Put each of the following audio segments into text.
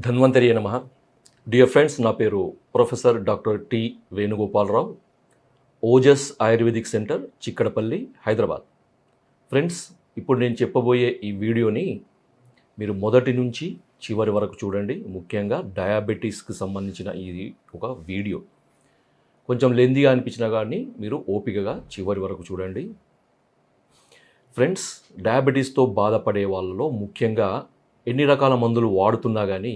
ధన్వంతరి నమః. Dear friends, నా పేరు professor doctor T Venugopalarao, Ojas ayurvedic centre, Chikkadapalli, Hyderabad. Friends, ఇప్పుడు నేను చెప్పబోయే ఈ వీడియోని మీరు మొదటి నుంచి చివరి వరకు చూడండి. ముఖ్యంగా డయాబెటీస్కి సంబంధించిన ఇది ఒక వీడియో. కొంచెం లెందీగా అనిపించినా కానీ మీరు ఓపికగా చివరి వరకు చూడండి. ఫ్రెండ్స్, డయాబెటీస్తో బాధపడే వాళ్ళలో ముఖ్యంగా ఎన్ని రకాల మందులు వాడుతున్నా కానీ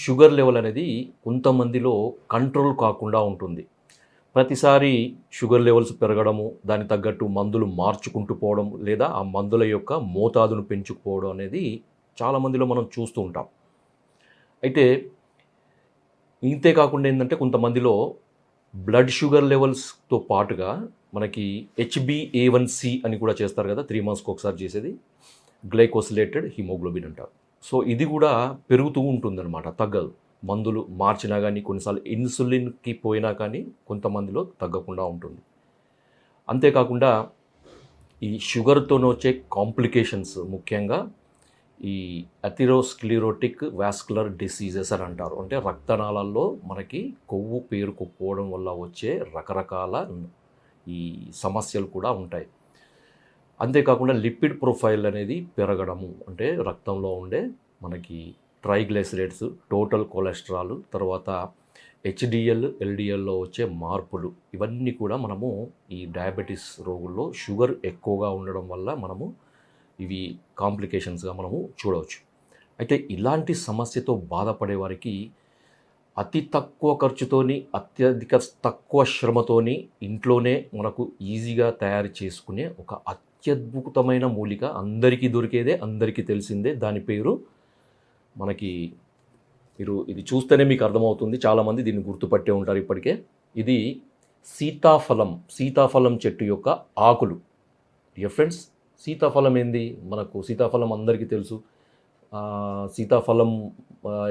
షుగర్ లెవెల్ అనేది కొంతమందిలో కంట్రోల్ కాకుండా ఉంటుంది. ప్రతిసారి షుగర్ లెవెల్స్ పెరగడము, దానికి తగ్గట్టు మందులు మార్చుకుంటూ పోవడం, లేదా ఆ మందుల యొక్క మోతాదును పెంచుకుపోవడం అనేది చాలామందిలో మనం చూస్తూ ఉంటాం. అయితే ఇంతే కాకుండా ఏంటంటే కొంతమందిలో బ్లడ్ షుగర్ లెవెల్స్తో పాటుగా మనకి HbA1c అని కూడా చేస్తారు కదా, 3 monthsకి ఒకసారి చేసేది, గ్లైకోసిలేటెడ్ హిమోగ్లోబిన్ అంటారు. సో ఇది కూడా పెరుగుతూ ఉంటుందన్నమాట, తగ్గదు. మందులు మార్చినా కానీ, కొన్నిసార్లు ఇన్సులిన్కి పోయినా కానీ కొంతమందిలో తగ్గకుండా ఉంటుంది. అంతేకాకుండా ఈ షుగర్తో వచ్చే కాంప్లికేషన్స్, ముఖ్యంగా ఈ అథెరోస్క్లెరోటిక్ వాస్కులర్ డిసీజెస్ అని అంటారు. అంటే రక్తనాళాల్లో మనకి కొవ్వు పేరుకుపోవడం వల్ల వచ్చే రకరకాల ఈ సమస్యలు కూడా ఉంటాయి. అంతేకాకుండా లిపిడ్ ప్రొఫైల్ అనేది పెరగడము, అంటే రక్తంలో ఉండే మనకి ట్రైగ్లైసరైడ్స్, టోటల్ కొలెస్ట్రాల్, తర్వాత HDL, LDLలో వచ్చే మార్పులు, ఇవన్నీ కూడా మనము ఈ డయాబెటీస్ రోగుల్లో షుగర్ ఎక్కువగా ఉండడం వల్ల మనము ఇవి కాంప్లికేషన్స్గా మనము చూడవచ్చు. అయితే ఇలాంటి సమస్యతో బాధపడే వారికి అతి తక్కువ ఖర్చుతోని, అత్యధిక తక్కువ శ్రమతోని ఇంట్లోనే మనకు ఈజీగా తయారు చేసుకునే ఒక అత్యద్భుతమైన మూలిక, అందరికీ దొరికేదే, అందరికీ తెలిసిందే. దాని పేరు మనకి, మీరు ఇది చూస్తేనే మీకు అర్థమవుతుంది, చాలామంది దీన్ని గుర్తుపట్టే ఉంటారు ఇప్పటికే. ఇది సీతాఫలం చెట్టు యొక్క ఆకులు. డియర్ ఫ్రెండ్స్, సీతాఫలం ఏంది? మనకు సీతాఫలం అందరికీ తెలుసు. సీతాఫలం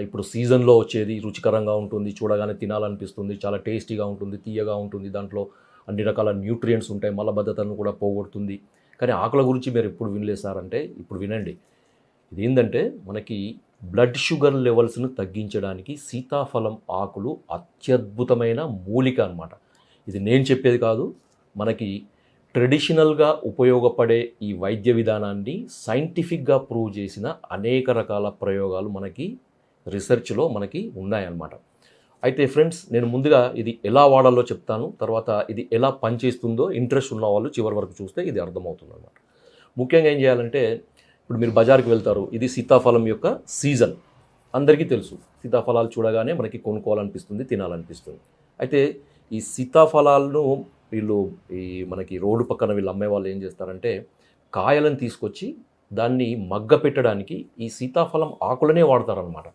ఇప్పుడు సీజన్లో వచ్చేది, రుచికరంగా ఉంటుంది, చూడగానే తినాలనిపిస్తుంది, చాలా టేస్టీగా ఉంటుంది, తీయగా ఉంటుంది, దాంట్లో అన్ని రకాల న్యూట్రియంట్స్ ఉంటాయి, మలబద్ధతను కూడా పోగొడుతుంది. కానీ ఆకుల గురించి మీరు ఎప్పుడు వినలేసారంటే ఇప్పుడు వినండి. ఇది ఏంటంటే మనకి బ్లడ్ షుగర్ లెవెల్స్ను తగ్గించడానికి సీతాఫలం ఆకులు అత్యద్భుతమైన మూలిక అన్నమాట. ఇది నేను చెప్పేది కాదు, మనకి ట్రెడిషనల్గా ఉపయోగపడే ఈ వైద్య విధానాన్ని సైంటిఫిక్గా ప్రూవ్ చేసిన అనేక రకాల ప్రయోగాలు మనకి రీసెర్చ్లో మనకి ఉన్నాయన్నమాట. అయితే ఫ్రెండ్స్, నేను ముందుగా ఇది ఎలా వాడాలో చెప్తాను, తర్వాత ఇది ఎలా పనిచేస్తుందో ఇంట్రెస్ట్ ఉన్న వాళ్ళు చివరి వరకు చూస్తే ఇది అర్థమవుతుంది అన్నమాట. ముఖ్యంగా ఏం చేయాలంటే, ఇప్పుడు మీరు బజార్కి వెళ్తారు, ఇది సీతాఫలం యొక్క సీజన్, అందరికీ తెలుసు. సీతాఫలాలు చూడగానే మనకి కొనుక్కోవాలనిపిస్తుంది, తినాలనిపిస్తుంది. అయితే ఈ సీతాఫలాలను వీళ్ళు ఈ మనకి రోడ్డు పక్కన వీళ్ళు అమ్మే వాళ్ళు ఏం చేస్తారంటే, కాయలను తీసుకొచ్చి దాన్ని మగ్గ పెట్టడానికి ఈ సీతాఫలం ఆకులనే వాడతారనమాట.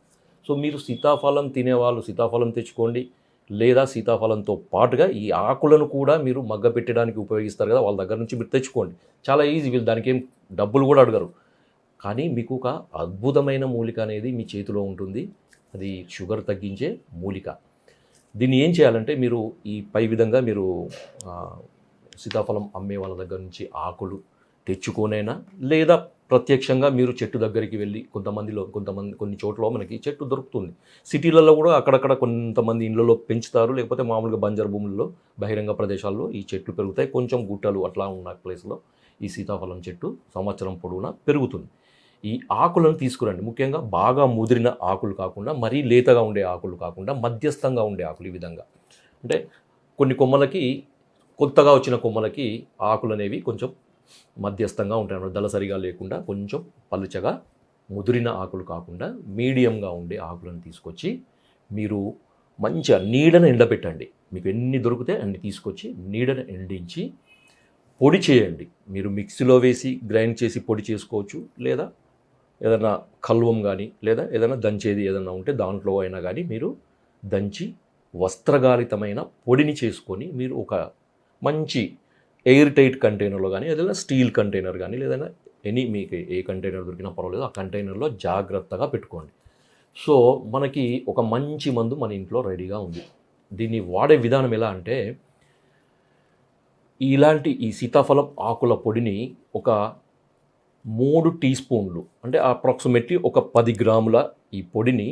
సో మీరు సీతాఫలం తినేవాళ్ళు సీతాఫలం తెచ్చుకోండి, లేదా సీతాఫలంతో పాటుగా ఈ ఆకులను కూడా మీరు మగ్గ పెట్టడానికి ఉపయోగిస్తారు కదా, వాళ్ళ దగ్గర నుంచి మీరు తెచ్చుకోండి. చాలా ఈజీ, వీళ్ళు దానికి ఏం డబ్బులు కూడా అడగరు. కానీ మీకు ఒక అద్భుతమైన మూలిక అనేది మీ చేతిలో ఉంటుంది. అది షుగర్ తగ్గించే మూలిక. దీన్ని ఏం చేయాలంటే, మీరు ఈ పై విధంగా మీరు సీతాఫలం అమ్మే వాళ్ళ దగ్గర నుంచి ఆకులు తెచ్చుకోనైనా, లేదా ప్రత్యక్షంగా మీరు చెట్టు దగ్గరికి వెళ్ళి, కొన్ని చోట్ల మనకి చెట్టు దొరుకుతుంది. సిటీలలో కూడా అక్కడక్కడ కొంతమంది ఇళ్ళలో పెంచుతారు, లేకపోతే మామూలుగా బంజరు భూముల్లో, బహిరంగ ప్రదేశాల్లో ఈ చెట్లు పెరుగుతాయి. కొంచెం గుట్టలు అట్లా ఉన్న ప్లేస్లో ఈ సీతాఫలం చెట్టు సంవత్సరం పొడవునా పెరుగుతుంది. ఈ ఆకులను తీసుకురండి. ముఖ్యంగా బాగా ముదిరిన ఆకులు కాకుండా, మరీ లేతగా ఉండే ఆకులు కాకుండా, మధ్యస్థంగా ఉండే ఆకులు. ఈ విధంగా అంటే కొన్ని కొమ్మలకి, కొత్తగా వచ్చిన కొమ్మలకి ఆకులు అనేవి కొంచెం మధ్యస్థంగా ఉంటాయి అన్నమాట, దళసరిగా లేకుండా కొంచెం పలుచగా, ముదిరిన ఆకులు కాకుండా మీడియంగా ఉండే ఆకులను తీసుకొచ్చి మీరు మంచిగా నీడను ఎండబెట్టండి. మీకు ఎన్ని దొరికితే అన్ని తీసుకొచ్చి నీడను ఎండించి పొడి చేయండి. మీరు మిక్సీలో వేసి గ్రైండ్ చేసి పొడి చేసుకోవచ్చు, లేదా ఏదైనా కల్వం కానీ, లేదా ఏదైనా దంచేది ఏదైనా ఉంటే దాంట్లో అయినా కానీ మీరు దంచి వస్త్రగాలితమైన పొడిని చేసుకొని, మీరు ఒక మంచి ఎయిర్ టైట్ కంటైనర్లో కానీ, ఏదైనా స్టీల్ కంటైనర్ కానీ, లేదా మీకు ఏ కంటైనర్ దొరికినా పర్వాలేదు, ఆ కంటైనర్లో జాగ్రత్తగా పెట్టుకోండి. సో మనకి ఒక మంచి మందు మన ఇంట్లో రెడీగా ఉంది. దీన్ని వాడే విధానం ఎలా అంటే, ఈ సీతాఫలం ఆకుల పొడిని ఒక 3 టీ స్పూన్లు, అంటే అప్రాక్సిమేట్లీ ఒక 10 గ్రాముల ఈ పొడిని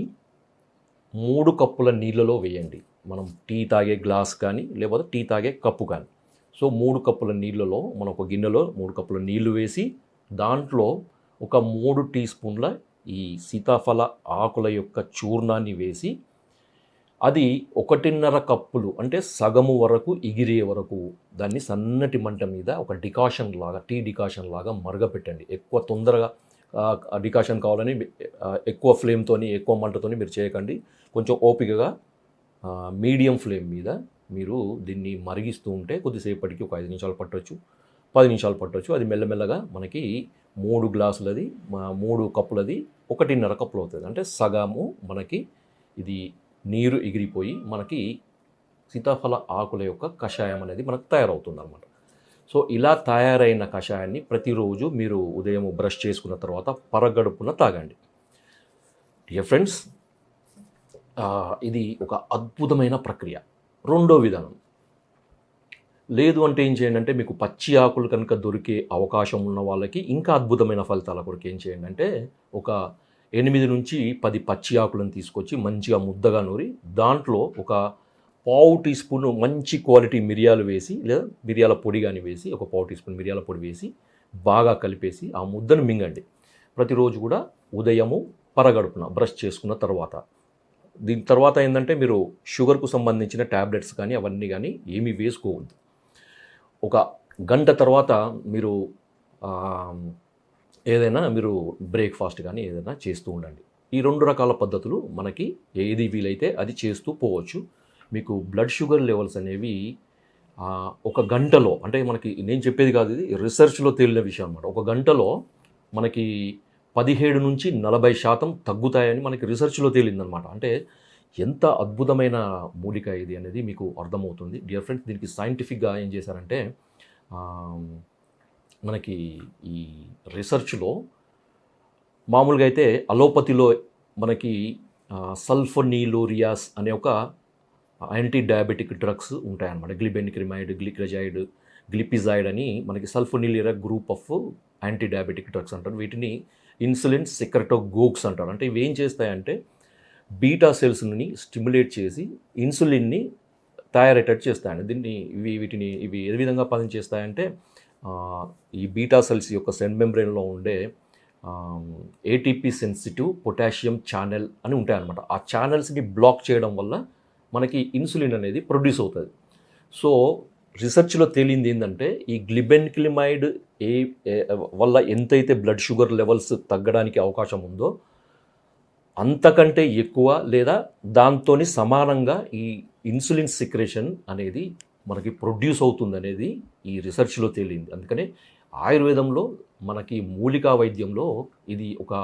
3 కప్పుల నీళ్ళలో వేయండి. మనం టీ తాగే గ్లాస్ కానీ, లేకపోతే టీ తాగే కప్పు కానీ. సో 3 కప్పుల నీళ్ళలో మనం ఒక గిన్నెలో 3 కప్పుల నీళ్లు వేసి, దాంట్లో ఒక 3 టీ స్పూన్ల ఈ సీతాఫల ఆకుల యొక్క చూర్ణాన్ని వేసి, అది 1.5 కప్పులు అంటే సగము వరకు ఎగిరే వరకు దాన్ని సన్నటి మంట మీద ఒక డికాషన్ లాగా, టీ డికాషన్ లాగా మరగపెట్టండి. ఎక్కువ తొందరగా డికాషన్ కావాలని ఎక్కువ ఫ్లేమ్తోని, ఎక్కువ మంటతోని మీరు చేయకండి. కొంచెం ఓపికగా మీడియం ఫ్లేమ్ మీద మీరు దీన్ని మరిగిస్తూ ఉంటే కొద్దిసేపటికి ఒక 5 నిమిషాలు పట్టొచ్చు, 10 నిమిషాలు పట్టొచ్చు. అది మెల్లమెల్లగా మనకి 3 గ్లాసులది 3 కప్పులది 1.5 కప్పులు అవుతుంది. అంటే సగము మనకి ఇది నీరు ఎగిరిపోయి మనకి సీతాఫల ఆకుల యొక్క కషాయం అనేది మనకు తయారవుతుంది అనమాట. సో ఇలా తయారైన కషాయాన్ని ప్రతిరోజు మీరు ఉదయం బ్రష్ చేసుకున్న తర్వాత పరగడుపున తాగండి. డియర్ ఫ్రెండ్స్, ఇది ఒక అద్భుతమైన ప్రక్రియ. రెండో విధానం, లేదు అంటే ఏం చేయండి అంటే, మీకు పచ్చి ఆకులు కనుక దొరికే అవకాశం ఉన్న వాళ్ళకి ఇంకా అద్భుతమైన ఫలితాల కొరకు ఏం చేయండి అంటే, ఒక 8 నుంచి 10 పచ్చి ఆకులను తీసుకొచ్చి మంచిగా ముద్దగా నూరి దాంట్లో ఒక పావు టీ స్పూన్ మంచి క్వాలిటీ మిరియాలు వేసి, లేదా మిరియాల పొడి కానీ వేసి, ఒక పావు టీ స్పూన్ మిరియాల పొడి వేసి బాగా కలిపేసి ఆ ముద్దను మింగండి. ప్రతిరోజు కూడా ఉదయము పరగడుపున బ్రష్ చేసుకున్న తర్వాత. దీని తర్వాత ఏంటంటే, మీరు షుగర్కు సంబంధించిన ట్యాబ్లెట్స్ కానీ అవన్నీ కానీ ఏమీ వేసుకోవద్దు. ఒక గంట తర్వాత మీరు ఏదైనా మీరు బ్రేక్ఫాస్ట్ కానీ ఏదైనా చేస్తూ ఉండండి. ఈ 2 రకాల పద్ధతులు మనకి ఏది వీలైతే అది చేస్తూ పోవచ్చు. మీకు బ్లడ్ షుగర్ లెవెల్స్ అనేవి ఒక గంటలో, అంటే మనకి నేను చెప్పేది కాదు, ఇది రిసెర్చ్లో తేలిన విషయం అనమాట. ఒక గంటలో మనకి 17 నుంచి 40% తగ్గుతాయని మనకి రిసెర్చ్లో తేలిందనమాట. అంటే ఎంత అద్భుతమైన మూలిక ఇది అనేది మీకు అర్థమవుతుంది. డియర్ ఫ్రెండ్స్, దీనికి సైంటిఫిక్గా ఏం చేశారంటే, మనకి ఈ రీసెర్చ్లో మామూలుగా అయితే అలోపతిలో మనకి సల్ఫోనిలోరియాస్ అనే ఒక యాంటీ డయాబెటిక్ డ్రగ్స్ ఉంటాయన్నమాట. గ్లిబెనిక్రిమైడ్, గ్లిక్రజైడ్, గ్లిపిజైడ్ అని మనకి sulphonylurea group of anti diabetic drugs అంటారు. వీటిని ఇన్సులిన్ సెక్రెటోగోగ్స్ అంటారు. అంటే ఇవి ఏం చేస్తాయంటే, బీటా సెల్స్ని స్టిమ్యులేట్ చేసి ఇన్సులిన్ని తయారయ్యేటట్టు చేస్తాయండి. వీటిని ఏ విధంగా పనిచేస్తాయంటే, ఈ బీటా సెల్స్ యొక్క సెల్ మెంబ్రేన్లో ఉండే ఏటీపీ సెన్సిటివ్ పొటాషియం ఛానల్ అని ఉంటాయన్నమాట. ఆ ఛానల్స్ని బ్లాక్ చేయడం వల్ల మనకి ఇన్సులిన్ అనేది ప్రొడ్యూస్ అవుతుంది. సో రీసెర్చ్లో తేలింది ఏంటంటే, ఈ గ్లిబెన్క్లిమైడ్ వల్ల ఎంతైతే బ్లడ్ షుగర్ లెవెల్స్ తగ్గడానికి అవకాశం ఉందో అంతకంటే ఎక్కువ లేదా దాంతోని సమానంగా ఈ ఇన్సులిన్ సిక్రేషన్ అనేది మనకి ప్రొడ్యూస్ అవుతుంది అనేది ఈ రీసెర్చ్లో తేలింది. అందుకనే ఆయుర్వేదంలో మనకి మూలికా వైద్యంలో ఇది ఒక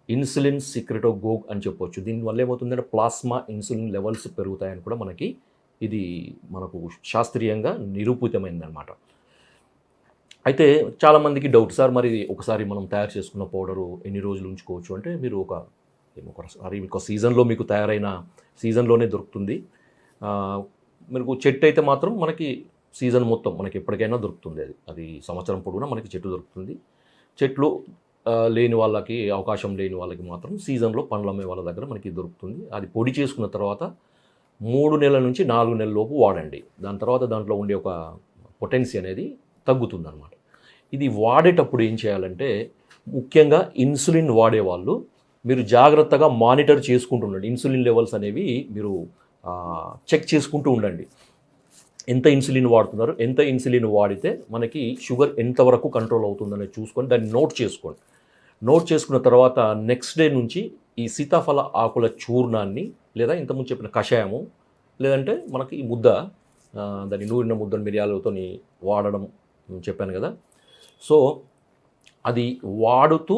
ఇన్సులిన్ సిక్రెటోగోగ్ అని చెప్పొచ్చు. దీనివల్ల ఏమవుతుందంటే ప్లాస్మా ఇన్సులిన్ లెవెల్స్ పెరుగుతాయని కూడా ఇది మనకు శాస్త్రీయంగా నిరూపితమైందనమాట. అయితే చాలామందికి డౌట్, సార్ మరి ఒకసారి మనం తయారు చేసుకున్న పౌడరు ఎన్ని రోజులు ఉంచుకోవచ్చు అంటే, మీరు ఒకసారి మీకు సీజన్లో మీకు తయారైన సీజన్లోనే దొరుకుతుంది. మీకు చెట్టు అయితే మాత్రం మనకి సీజన్ మొత్తం మనకి ఎప్పటికైనా దొరుకుతుంది. అది సంవత్సరం పొడవునా మనకి చెట్టు దొరుకుతుంది. చెట్లు లేని వాళ్ళకి, అవకాశం లేని వాళ్ళకి మాత్రం సీజన్లో పండ్లు అమ్మే వాళ్ళ దగ్గర మనకి దొరుకుతుంది. అది పొడి చేసుకున్న తర్వాత 3 నెలల నుంచి 4 నెలల లోపు వాడండి. దాని తర్వాత దాంట్లో ఉండే ఒక పొటెన్సీ అనేది తగ్గుతుంది అనమాట. ఇది వాడేటప్పుడు ఏం చేయాలంటే, ముఖ్యంగా ఇన్సులిన్ వాడేవాళ్ళు మీరు జాగ్రత్తగా మానిటర్ చేసుకుంటూ ఉండండి. ఇన్సులిన్ లెవెల్స్ అనేవి మీరు చెక్ చేసుకుంటూ ఉండండి. ఎంత ఇన్సులిన్ వాడుతున్నారు, ఎంత ఇన్సులిన్ వాడితే మనకి షుగర్ ఎంతవరకు కంట్రోల్ అవుతుందనేది చూసుకొని దాన్ని నోట్ చేసుకోండి. నోట్ చేసుకున్న తర్వాత నెక్స్ట్ డే నుంచి ఈ సీతాఫల ఆకుల చూర్ణాన్ని, లేదా ఇంతకుముందు చెప్పిన కషాయము, లేదంటే మనకి ఈ ముద్ద, దాన్ని నూరిన ముద్దను మిరియాలతో వాడడం చెప్పాను కదా. సో అది వాడుతూ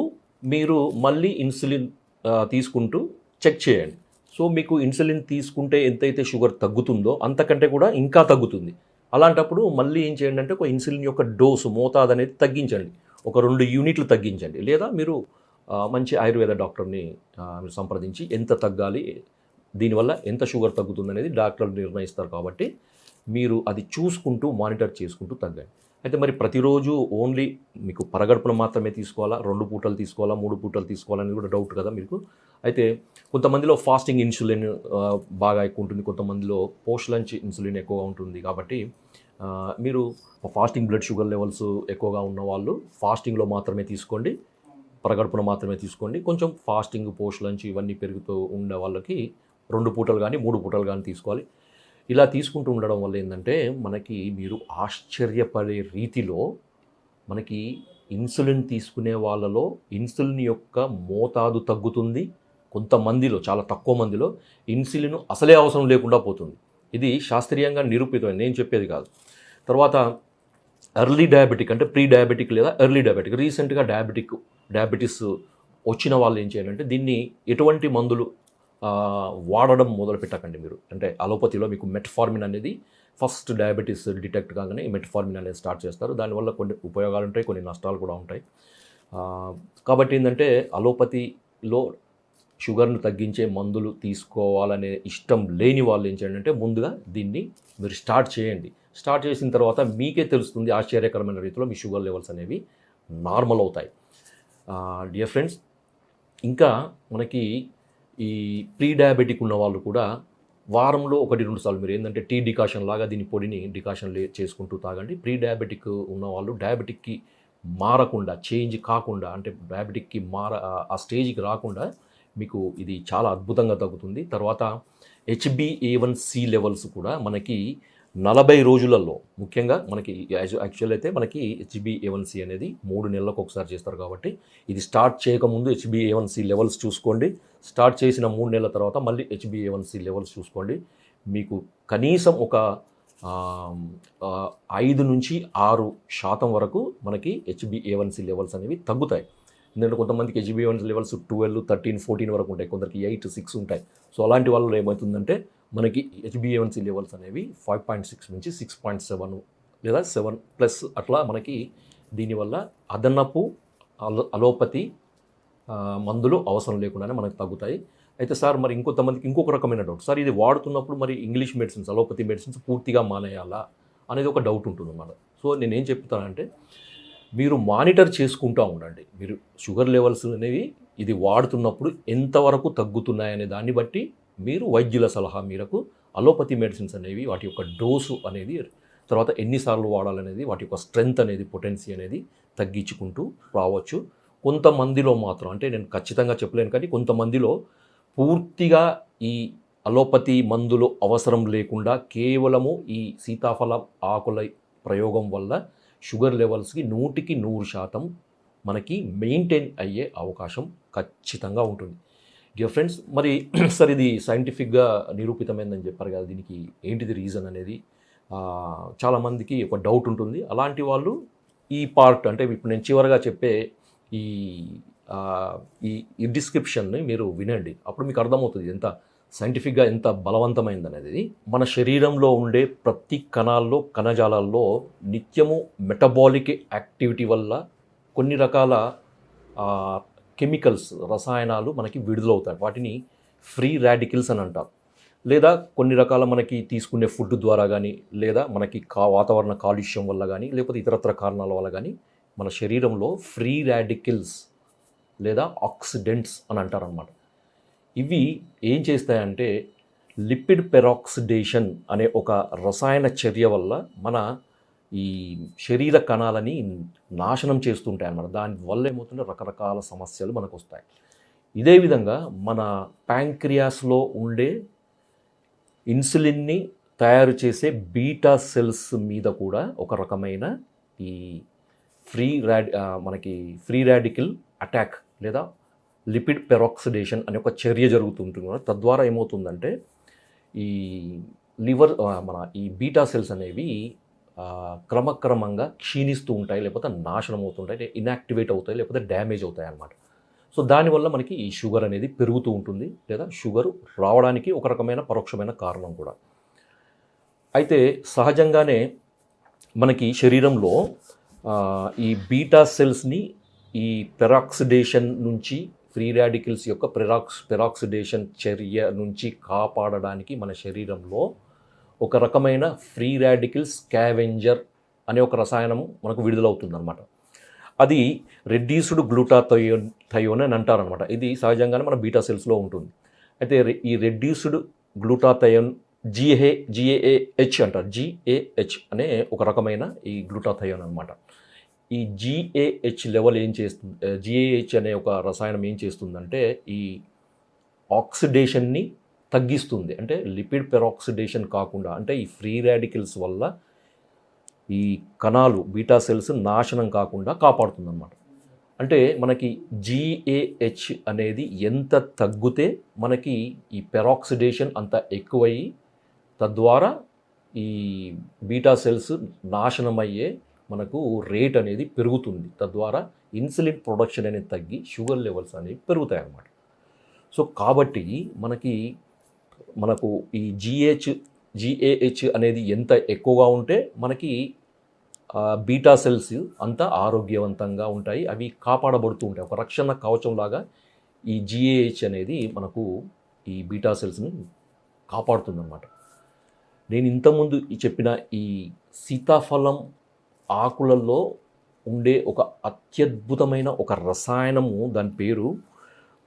మీరు మళ్ళీ ఇన్సులిన్ తీసుకుంటూ చెక్ చేయండి. సో మీకు ఇన్సులిన్ తీసుకుంటే ఎంతైతే షుగర్ తగ్గుతుందో అంతకంటే కూడా ఇంకా తగ్గుతుంది. అలాంటప్పుడు మళ్ళీ ఏం చేయండి అంటే, ఒక ఇన్సులిన్ యొక్క డోసు మోతాదు అనేది తగ్గించండి. ఒక 2 యూనిట్లు తగ్గించండి. లేదా మీరు మంచి ఆయుర్వేద డాక్టర్ని మీరు సంప్రదించి ఎంత తగ్గాలి, దీనివల్ల ఎంత షుగర్ తగ్గుతుంది అనేది డాక్టర్లు నిర్ణయిస్తారు. కాబట్టి మీరు అది చూసుకుంటూ మానిటర్ చేసుకుంటూ తగ్గండి. అయితే మరి ప్రతిరోజు ఓన్లీ మీకు పరగడుపున మాత్రమే తీసుకోవాలా, 2 పూటలు తీసుకోవాలా, 3 పూటలు తీసుకోవాలా అనేది కూడా డౌట్ కదా మీకు. అయితే కొంతమందిలో ఫాస్టింగ్ ఇన్సులిన్ బాగా ఎక్కువ ఉంటుంది, కొంతమందిలో పోస్ట్ లంచ్ ఇన్సులిన్ ఎక్కువగా ఉంటుంది. కాబట్టి మీరు ఫాస్టింగ్ బ్లడ్ షుగర్ లెవెల్స్ ఎక్కువగా ఉన్న వాళ్ళు ఫాస్టింగ్లో మాత్రమే తీసుకోండి, పరగడుపున మాత్రమే తీసుకోండి. కొంచెం ఫాస్టింగ్, పోస్ట్ లంచ్ ఇవన్నీ పెరుగుతూ ఉండే వాళ్ళకి 2 పూటలు కానీ 3 పూటలు కానీ తీసుకోవాలి. ఇలా తీసుకుంటూ ఉండడం వల్ల ఏంటంటే మనకి మీరు ఆశ్చర్యపడే రీతిలో మనకి ఇన్సులిన్ తీసుకునే వాళ్ళలో ఇన్సులిన్ యొక్క మోతాదు తగ్గుతుంది. కొంతమందిలో, చాలా తక్కువ మందిలో ఇన్సులిన్ అసలే అవసరం లేకుండా పోతుంది. ఇది శాస్త్రీయంగా నిరూపితమైంది, నేను చెప్పేది కాదు. తర్వాత ఎర్లీ డయాబెటిక్ అంటే ప్రీ డయాబెటిక్ లేదా ఎర్లీ డయాబెటిక్, రీసెంట్గా డయాబెటీస్ వచ్చిన వాళ్ళు ఏం చేయాలంటే దీన్ని ఎటువంటి మందులు వాడడం మొదలు పెట్టకండి మీరు. అంటే అలోపతిలో మీకు మెట్ఫార్మిన్ అనేది ఫస్ట్ డయాబెటీస్ డిటెక్ట్ కాగానే మెట్ఫార్మిన్ అనేది స్టార్ట్ చేస్తారు. దానివల్ల కొన్ని ఉపయోగాలు ఉంటాయి, కొన్ని నష్టాలు కూడా ఉంటాయి. కాబట్టి ఏంటంటే అలోపతిలో షుగర్ను తగ్గించే మందులు తీసుకోవాలనే ఇష్టం లేని వాళ్ళు ఏం చేయండి అంటే ముందుగా దీన్ని మీరు స్టార్ట్ చేయండి. స్టార్ట్ చేసిన తర్వాత మీకే తెలుస్తుంది ఆశ్చర్యకరమైన రీతిలో మీ షుగర్ లెవెల్స్ అనేవి నార్మల్ అవుతాయి. డియర్ ఫ్రెండ్స్, ఇంకా మనకి ఈ ప్రీ డయాబెటిక్ ఉన్న వాళ్ళు కూడా వారంలో 1-2 సార్లు మీరు ఏంటంటే టీ డికాషన్ లాగా దీని పొడిని డికాషన్ చేసుకుంటూ తాగండి. ప్రీ డయాబెటిక్ ఉన్న వాళ్ళు డయాబెటిక్కి మారకుండా, చేంజ్ కాకుండా, అంటే డయాబెటిక్కి ఆ స్టేజ్కి రాకుండా మీకు ఇది చాలా అద్భుతంగా తగ్గుతుంది. తర్వాత HbA1c లెవెల్స్ కూడా మనకి 40 రోజులలో, ముఖ్యంగా మనకి యాక్చువల్ అయితే మనకి HbA1c అనేది 3 నెలలకు ఒకసారి చేస్తారు. కాబట్టి ఇది స్టార్ట్ చేయకముందు HbA1c లెవెల్స్ చూసుకోండి. స్టార్ట్ చేసిన 3 నెలల తర్వాత మళ్ళీ HbA1c లెవెల్స్ చూసుకోండి. మీకు కనీసం ఒక 5-6% వరకు మనకి HbA1c లెవెల్స్ అనేవి తగ్గుతాయి. ఎందుకంటే కొంతమందికి HbA1c లెవెల్స్ 12, 13, 14 వరకు ఉంటాయి, కొందరికి 8, 6 ఉంటాయి. సో అలాంటి వాళ్ళు ఏమవుతుందంటే మనకి HbA1c లెవెల్స్ అనేవి 5.6 నుంచి 6.7 లేదా 7+ అట్లా మనకి దీనివల్ల అదనపు అలోపతి మందులు అవసరం లేకుండానే మనకు తగ్గుతాయి. అయితే సార్ మరి ఇంకొంతమందికి ఇంకొక రకమైన డౌట్, సార్ ఇది వాడుతున్నప్పుడు మరి ఇంగ్లీష్ మెడిసిన్స్, అలోపతి మెడిసిన్స్ పూర్తిగా మానేయాలా అనేది ఒక డౌట్ ఉంటుంది అన్నమాట. సో నేనేం చెప్తానంటే మీరు మానిటర్ చేసుకుంటూ ఉండండి. మీరు షుగర్ లెవెల్స్ అనేవి ఇది వాడుతున్నప్పుడు ఎంతవరకు తగ్గుతున్నాయనే దాన్ని బట్టి మీరు వైద్యుల సలహా మేరకు అలోపతి మెడిసిన్స్ అనేవి వాటి యొక్క డోసు అనేది, తర్వాత ఎన్నిసార్లు వాడాలనేది, వాటి యొక్క స్ట్రెంగ్త్ అనేది, పొటెన్సీ అనేది తగ్గించుకుంటూ రావచ్చు. కొంతమందిలో మాత్రం, అంటే నేను ఖచ్చితంగా చెప్పలేను కానీ కొంతమందిలో పూర్తిగా ఈ అలోపతి మందులు అవసరం లేకుండా కేవలము ఈ సీతాఫల ఆకుల ప్రయోగం వల్ల షుగర్ లెవెల్స్కి 100% మనకి మెయింటైన్ అయ్యే అవకాశం ఖచ్చితంగా ఉంటుంది. డియర్ ఫ్రెండ్స్, మరి సార్ ఇది సైంటిఫిక్గా నిరూపితమైందని చెప్పారు కదా, దీనికి ఏంటిది రీజన్ అనేది చాలామందికి ఒక డౌట్ ఉంటుంది. అలాంటి వాళ్ళు ఈ పార్ట్, అంటే ఇప్పుడు నేను చివరగా చెప్పే ఈ డిస్క్రిప్షన్ని మీరు వినండి. అప్పుడు మీకు అర్థమవుతుంది ఎంత సైంటిఫిక్గా ఎంత బలవంతమైందనేది. మన శరీరంలో ఉండే ప్రతి కణాల్లో, కణజాలాల్లో నిత్యము మెటబాలిక్ యాక్టివిటీ వల్ల కొన్ని రకాల కెమికల్స్, రసాయనాలు మనకి విడుదలవుతాయి. వాటిని ఫ్రీ రాడికల్స్ అని అంటారు. లేదా కొన్ని రకాల మనకి తీసుకునే ఫుడ్ ద్వారా కానీ, లేదా మనకి వాతావరణ కాలుష్యం వల్ల కానీ, లేకపోతే ఇతరత్ర కారణాల వల్ల కానీ మన శరీరంలో ఫ్రీ రాడికల్స్ లేదా ఆక్సిడెంట్స్ అని అంటారనమాట. ఇవి ఏం చేస్తాయంటే లిపిడ్ పెరాక్సిడేషన్ అనే ఒక రసాయన చర్య వల్ల మన ఈ శరీర కణాలని నాశనం చేస్తుంటాయి అన్నమాట. దానివల్ల ఏమవుతుంటే రకరకాల సమస్యలు మనకు వస్తాయి. ఇదే విధంగా మన ప్యాంక్రియాస్లో ఉండే ఇన్సులిన్ని తయారు చేసే బీటా సెల్స్ మీద కూడా ఒక రకమైన ఈ మనకి ఫ్రీ రాడికల్ అటాక్ లేదా లిపిడ్ పెరాక్సిడేషన్ అనే ఒక చర్య జరుగుతుంటుంది. తద్వారా ఏమవుతుందంటే ఈ లివర్, మన ఈ బీటా సెల్స్ అనేవి క్రమక్రమంగా క్షీణిస్తూ ఉంటాయి, లేకపోతే నాశనం అవుతుంటాయి, ఇన్యాక్టివేట్ అవుతాయి, లేకపోతే డ్యామేజ్ అవుతాయి అన్నమాట. సో దానివల్ల మనకి ఈ షుగర్ అనేది పెరుగుతూ ఉంటుంది, లేదా షుగర్ రావడానికి ఒక రకమైన పరోక్షమైన కారణం కూడా. అయితే సహజంగానే మనకి శరీరంలో ఈ బీటా సెల్స్ని ఈ పెరాక్సిడేషన్ నుంచి, ఫ్రీ రాడికల్స్ యొక్క పెరాక్సిడేషన్ చర్య నుంచి కాపాడడానికి మన శరీరంలో ఒక రకమైన ఫ్రీ రాడికల్ స్కావెంజర్ అనే ఒక రసాయనం మనకు విడుదలవుతుందన్నమాట. అది రెడ్యూస్డ్ గ్లూటాథయోన్ అని అంటారనమాట. ఇది సహజంగానే మన బీటా సెల్స్లో ఉంటుంది. అయితే ఈ రెడ్యూస్డ్ గ్లూటాథయోన్ GAH అంటారు. GAH అనే ఒక రకమైన ఈ గ్లూటాథయోన్ అనమాట. ఈ GAH లెవెల్ ఏం చేస్తుంది, GAH అనే ఒక రసాయనం ఏం చేస్తుందంటే ఈ ఆక్సిడేషన్ని తగ్గిస్తుంది. అంటే లిపిడ్ పెరాక్సిడేషన్ కాకుండా, అంటే ఈ ఫ్రీ రాడికల్స్ వల్ల ఈ కణాలు బీటా సెల్స్ నాశనం కాకుండా కాపాడుతుందన్నమాట. అంటే మనకి GAH అనేది ఎంత తగ్గితే మనకి ఈ పెరాక్సిడేషన్ అంత ఎక్కువయ్యి తద్వారా ఈ బీటా సెల్స్ నాశనమయ్యే మనకు రేట్ అనేది పెరుగుతుంది. తద్వారా ఇన్సులిన్ ప్రొడక్షన్ అనేది తగ్గి షుగర్ లెవెల్స్ అనేవి పెరుగుతాయి అన్నమాట. సో కాబట్టి మనకు ఈ GAH అనేది ఎంత ఎక్కువగా ఉంటే మనకి బీటా సెల్స్ అంత ఆరోగ్యవంతంగా ఉంటాయి, అవి కాపాడబడుతూ ఉంటాయి. ఒక రక్షణ కవచంలాగా ఈ GAH అనేది మనకు ఈ బీటా సెల్స్ని కాపాడుతుందన్నమాట. నేను ఇంతకుముందు చెప్పిన ఈ సీతాఫలం ఆకులలో ఉండే ఒక అత్యద్భుతమైన ఒక రసాయనము, దాని పేరు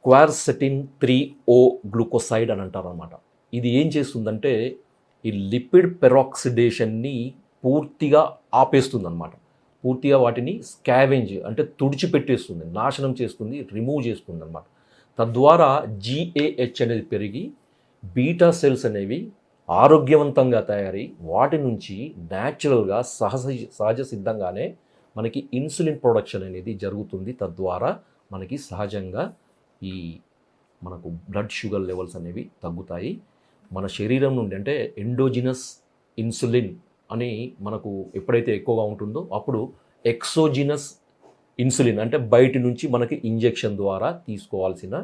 క్వార్సెటిన్ 3O గ్లూకోసైడ్ అని అంటారనమాట. ఇది ఏం చేస్తుందంటే ఈ లిపిడ్ పెరాక్సిడేషన్ని పూర్తిగా ఆపేస్తుందన్నమాట. పూర్తిగా వాటిని స్కావెంజ్ అంటే తుడిచిపెట్టేస్తుంది, నాశనం చేస్తుంది, రిమూవ్ చేస్తుంది అన్నమాట. తద్వారా GAH అనేది పెరిగి బీటా సెల్స్ అనేవి ఆరోగ్యవంతంగా తయారై వాటి నుంచి న్యాచురల్గా సహజ సిద్ధంగానే మనకి ఇన్సులిన్ ప్రొడక్షన్ అనేది జరుగుతుంది. తద్వారా మనకి సహజంగా ఈ మనకు బ్లడ్ షుగర్ లెవెల్స్ అనేవి తగ్గుతాయి. మన శరీరం నుండి అంటే ఎండోజినస్ ఇన్సులిన్ అని మనకు ఎప్పుడైతే ఎక్కువగా ఉంటుందో అప్పుడు ఎక్సోజినస్ ఇన్సులిన్ అంటే బయట నుంచి మనకి ఇంజెక్షన్ ద్వారా తీసుకోవాల్సిన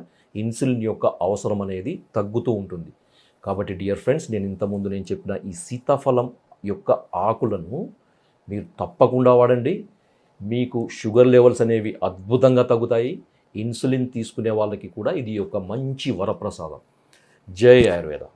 ఇన్సులిన్ యొక్క అవసరం అనేది తగ్గుతూ ఉంటుంది. కాబట్టి డియర్ ఫ్రెండ్స్, ఇంతకుముందు నేను చెప్పిన ఈ సీతాఫలం యొక్క ఆకులను మీరు తప్పకుండా వాడండి. మీకు షుగర్ లెవెల్స్ అనేవి అద్భుతంగా తగ్గుతాయి. ఇన్సులిన్ తీసుకునే వాళ్ళకి కూడా ఇది ఒక మంచి వరప్రసాదం. జై ఆయుర్వేద.